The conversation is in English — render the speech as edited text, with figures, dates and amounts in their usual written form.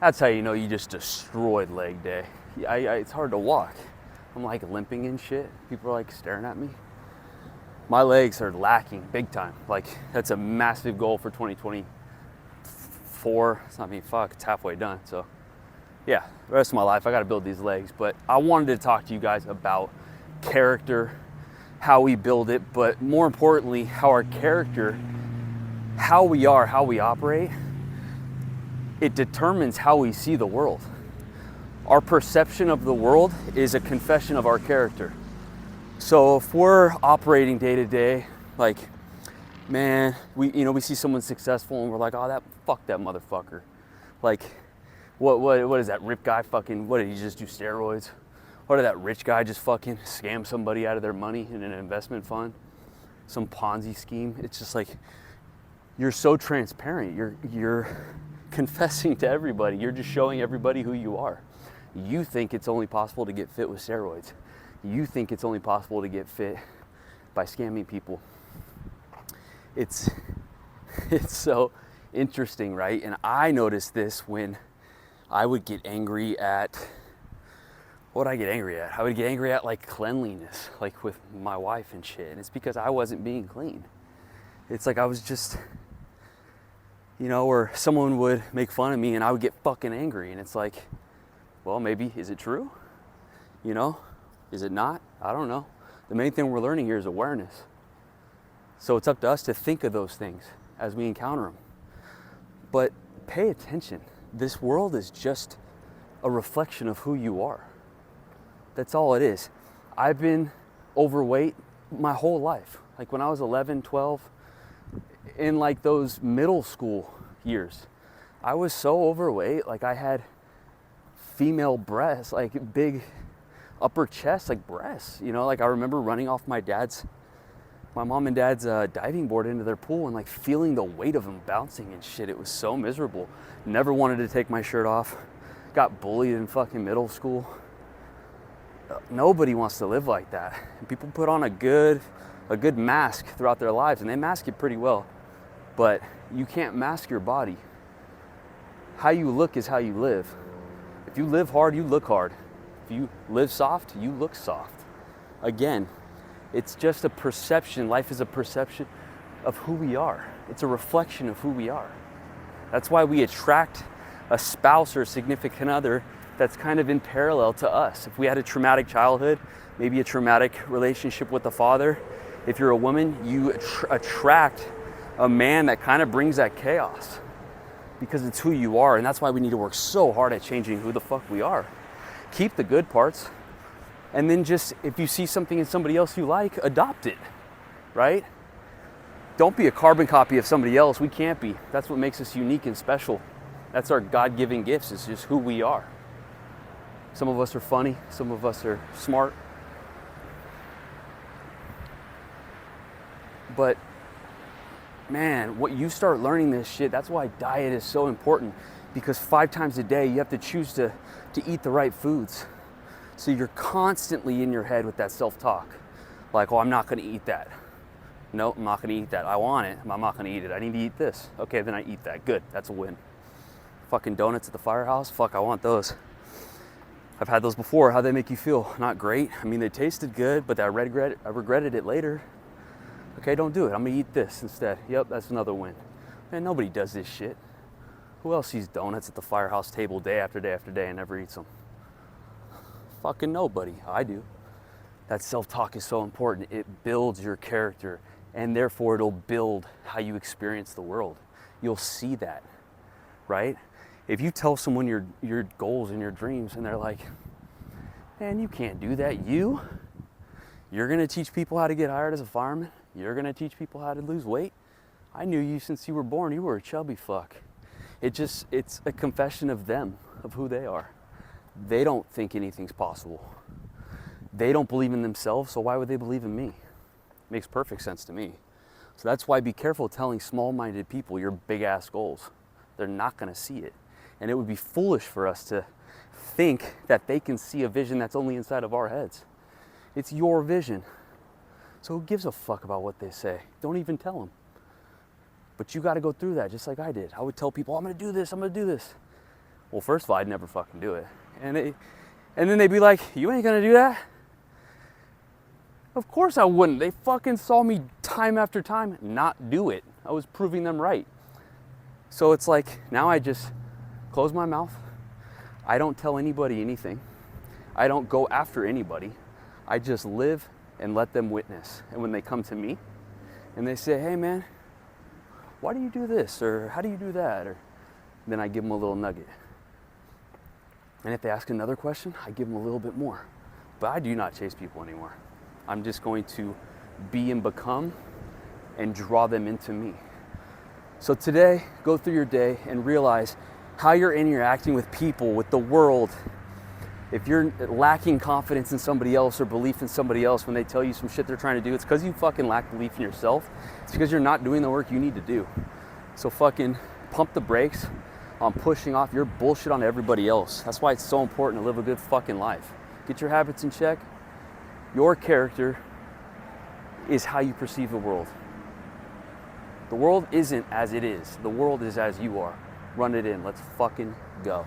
That's how you know you just destroyed leg day. It's hard to walk. I'm like limping and shit. People are like staring at me. My legs are lacking big time. Like that's a massive goal for 2024. It's not being fuck, it's halfway done. So yeah, the rest of my life I gotta build these legs. But I wanted to talk to you guys about character, how we build it, but more importantly, how our character, how we are, how we operate, it determines how we see the world. Our perception of the world is a confession of our character. So if we're operating day to day, like, man, we see someone successful and we're like, oh, fuck that motherfucker. Like, what is that rip guy fucking, what did he just do, steroids? What did that rich guy just fucking scam somebody out of their money in an investment fund? Some Ponzi scheme? It's just like, you're so transparent. You're confessing to everybody. You're just showing everybody who you are. You think it's only possible to get fit with steroids. You think it's only possible to get fit by scamming people. It's so interesting, right? And I noticed this when I would get angry at, what would I get angry at? I would get angry at like cleanliness, like with my wife and shit. And it's because I wasn't being clean. It's like I was just, or someone would make fun of me and I would get fucking angry. And it's like, well, maybe, is it true? Is it not? I don't know. The main thing we're learning here is awareness. So it's up to us to think of those things as we encounter them. But pay attention. This world is just a reflection of who you are. That's all it is. I've been overweight my whole life. Like when I was 11, 12, in like those middle school years, I was so overweight. Like I had female breasts, like big upper chest, like breasts, like I remember running off my mom and dad's diving board into their pool and like feeling the weight of them bouncing and shit. It was so miserable. Never wanted to take my shirt off. Got bullied in fucking middle school. Nobody wants to live like that. And people put on a good mask throughout their lives, and they mask it pretty well, but you can't mask your body. How you look is how you live. If you live hard, you look hard. If you live soft, you look soft. Again, it's just a perception. Life is a perception of who we are. It's a reflection of who we are. That's why we attract a spouse or a significant other that's kind of in parallel to us. If we had a traumatic childhood, maybe a traumatic relationship with the father, if you're a woman, you attract a man that kind of brings that chaos because it's who you are. And that's why we need to work so hard at changing who the fuck we are. Keep the good parts. And then just, if you see something in somebody else you like, adopt it, right? Don't be a carbon copy of somebody else. We can't be. That's what makes us unique and special. That's our God-given gifts. It's just who we are. Some of us are funny. Some of us are smart. But man, what you start learning this shit, that's why diet is so important, because 5 times a day you have to choose to eat the right foods. So you're constantly in your head with that self-talk. Like, oh, I'm not gonna eat that. No, I'm not gonna eat that. I want it, I'm not gonna eat it. I need to eat this. Okay, then I eat that. Good, that's a win. Fucking donuts at the firehouse, fuck, I want those. I've had those before. How'd they make you feel? Not great. I mean, they tasted good, but I regretted it later. Okay, don't do it. I'm gonna eat this instead. Yep, that's another win. Man, nobody does this shit. Who else sees donuts at the firehouse table day after day after day and never eats them? Fucking nobody. I do. That self-talk is so important. It builds your character, and therefore it'll build how you experience the world. You'll see that, right? If you tell someone your goals and your dreams and they're like, man, you can't do that. You're gonna teach people how to get hired as a fireman? You're gonna teach people how to lose weight? I knew you since you were born. You were a chubby fuck. It's a confession of them, of who they are. They don't think anything's possible. They don't believe in themselves, so why would they believe in me? Makes perfect sense to me. So that's why be careful telling small-minded people your big-ass goals. They're not gonna see it. And it would be foolish for us to think that they can see a vision that's only inside of our heads. It's your vision. So who gives a fuck about what they say? Don't even tell them. But you gotta go through that just like I did. I would tell people, I'm gonna do this, I'm gonna do this. Well, first of all, I'd never fucking do it. And then they'd be like, you ain't gonna do that? Of course I wouldn't. They fucking saw me time after time not do it. I was proving them right. So it's like, now I just close my mouth. I don't tell anybody anything. I don't go after anybody. I just live and let them witness. And when they come to me and they say, hey man, why do you do this? Or how do you do that? Or then I give them a little nugget. And if they ask another question, I give them a little bit more. But I do not chase people anymore. I'm just going to be and become and draw them into me. So today, go through your day and realize how you're interacting with people, with the world. If you're lacking confidence in somebody else or belief in somebody else when they tell you some shit they're trying to do, it's because you fucking lack belief in yourself. It's because you're not doing the work you need to do. So fucking pump the brakes on pushing off your bullshit on everybody else. That's why it's so important to live a good fucking life. Get your habits in check. Your character is how you perceive the world. The world isn't as it is. The world is as you are. Run it in. Let's fucking go.